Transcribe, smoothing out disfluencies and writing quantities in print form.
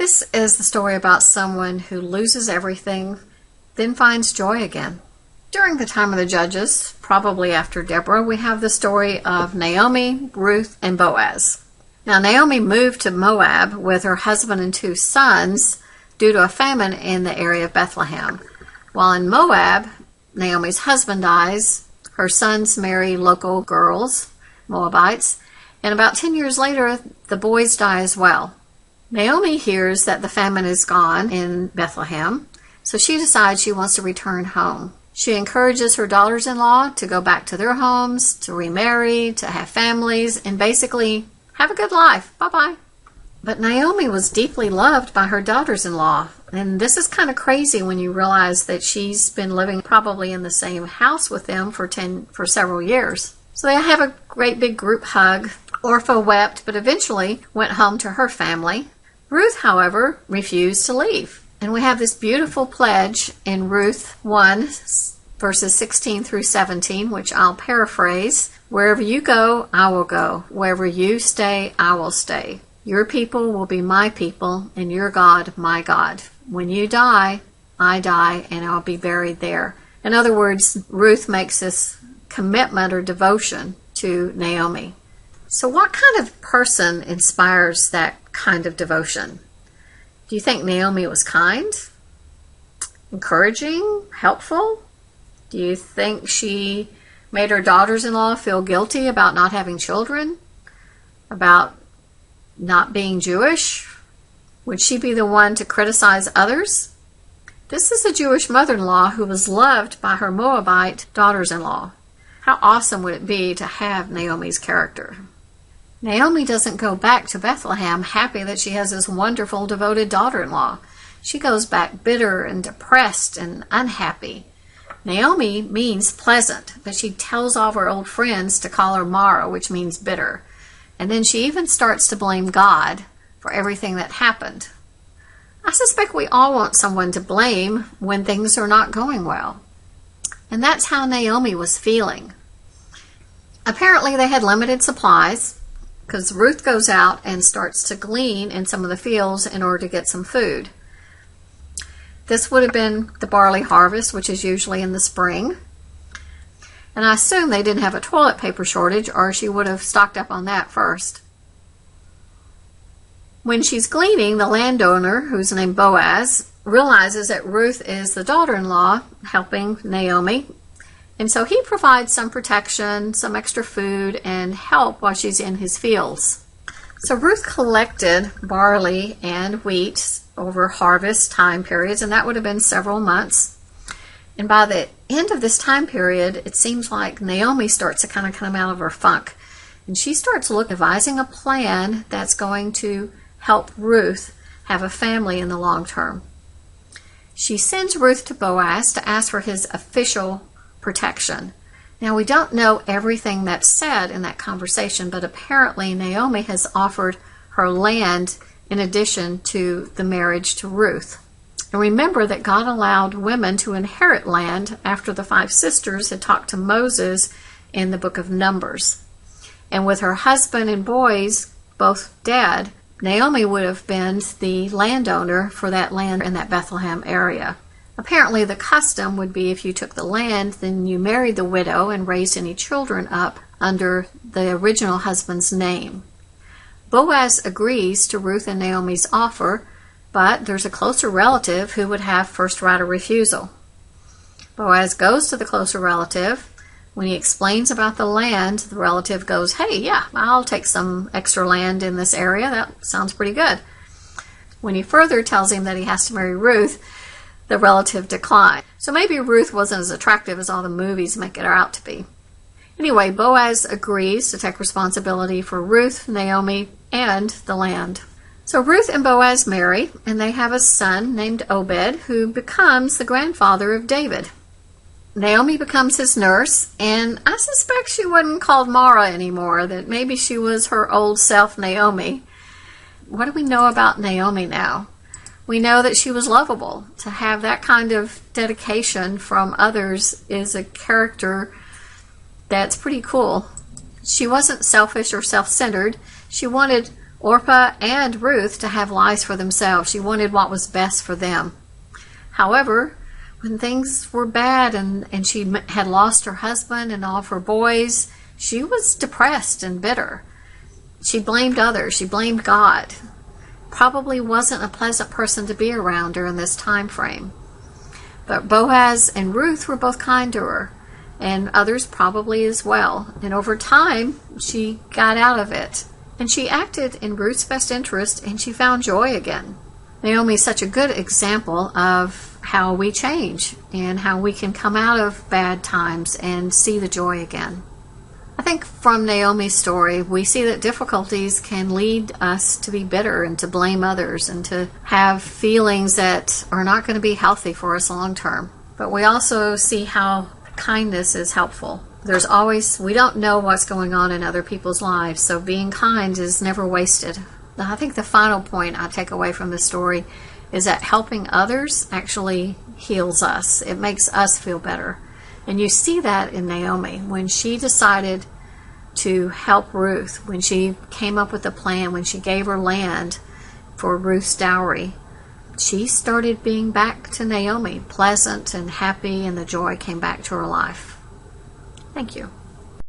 This is the story about someone who loses everything, then finds joy again. During the time of the Judges, probably after Deborah, we have the story of Naomi, Ruth, and Boaz. Now, Naomi moved to Moab with her husband and 2 sons due to a famine in the area of Bethlehem. While in Moab, Naomi's husband dies, her sons marry local girls, Moabites, and about 10 years later, the boys die as well. Naomi hears that the famine is gone in Bethlehem, so she decides she wants to return home. She encourages her daughters-in-law to go back to their homes, to remarry, to have families, and basically have a good life. Bye-bye. But Naomi was deeply loved by her daughters-in-law, and this is kind of crazy when you realize that she's been living probably in the same house with them for several years. So they have a great big group hug. Orpah wept, but eventually went home to her family. Ruth, however, refused to leave. And we have this beautiful pledge in Ruth 1, verses 16 through 17, which I'll paraphrase. Wherever you go, I will go. Wherever you stay, I will stay. Your people will be my people, and your God, my God. When you die, I die, and I'll be buried there. In other words, Ruth makes this commitment or devotion to Naomi. So what kind of person inspires that kind of devotion? Do you think Naomi was kind, encouraging, helpful? Do you think she made her daughters-in-law feel guilty about not having children? About not being Jewish? Would she be the one to criticize others? This is a Jewish mother-in-law who was loved by her Moabite daughters-in-law. How awesome would it be to have Naomi's character? Naomi doesn't go back to Bethlehem happy that she has this wonderful, devoted daughter-in-law. She goes back bitter and depressed and unhappy. Naomi means pleasant, but she tells all of her old friends to call her Mara, which means bitter. And then she even starts to blame God for everything that happened. I suspect we all want someone to blame when things are not going well. And that's how Naomi was feeling. Apparently they had limited supplies, because Ruth goes out and starts to glean in some of the fields in order to get some food. This would have been the barley harvest, which is usually in the spring. And I assume they didn't have a toilet paper shortage, or she would have stocked up on that first. When she's gleaning, the landowner, who's named Boaz, realizes that Ruth is the daughter-in-law helping Naomi. And so he provides some protection, some extra food, and help while she's in his fields. So Ruth collected barley and wheat over harvest time periods, and that would have been several months. And by the end of this time period, it seems like Naomi starts to kind of come out of her funk. And she starts devising a plan that's going to help Ruth have a family in the long term. She sends Ruth to Boaz to ask for his official protection. Now, we don't know everything that's said in that conversation, but apparently Naomi has offered her land in addition to the marriage to Ruth. And remember that God allowed women to inherit land after the 5 sisters had talked to Moses in the book of Numbers. And with her husband and boys both dead, Naomi would have been the landowner for that land in that Bethlehem area. Apparently the custom would be if you took the land, then you married the widow and raised any children up under the original husband's name. Boaz agrees to Ruth and Naomi's offer, but there's a closer relative who would have first right of refusal. Boaz goes to the closer relative. When he explains about the land, the relative goes, "Hey, yeah, I'll take some extra land in this area. That sounds pretty good." When he further tells him that he has to marry Ruth, the relative declined. So maybe Ruth wasn't as attractive as all the movies make it out to be. Anyway, Boaz agrees to take responsibility for Ruth, Naomi, and the land. So Ruth and Boaz marry, and they have a son named Obed, who becomes the grandfather of David. Naomi becomes his nurse, and I suspect she wasn't called Mara anymore, that maybe she was her old self, Naomi. What do we know about Naomi now? We know that she was lovable. To have that kind of dedication from others is a character that's pretty cool. She wasn't selfish or self-centered. She wanted Orpah and Ruth to have lives for themselves. She wanted what was best for them. However, when things were bad and she had lost her husband and all of her boys, she was depressed and bitter. She blamed others. She blamed God. Probably wasn't a pleasant person to be around during this time frame. But Boaz and Ruth were both kind to her, and others probably as well. And over time, she got out of it. And she acted in Ruth's best interest, and she found joy again. Naomi is such a good example of how we change and how we can come out of bad times and see the joy again. I think from Naomi's story, we see that difficulties can lead us to be bitter and to blame others and to have feelings that are not going to be healthy for us long term. But we also see how kindness is helpful. We don't know what's going on in other people's lives, so being kind is never wasted. Now, I think the final point I take away from this story is that helping others actually heals us. It makes us feel better. And you see that in Naomi when she decided to help Ruth, when she came up with a plan, when she gave her land for Ruth's dowry. She started being back to Naomi, pleasant and happy, and the joy came back to her life. Thank you.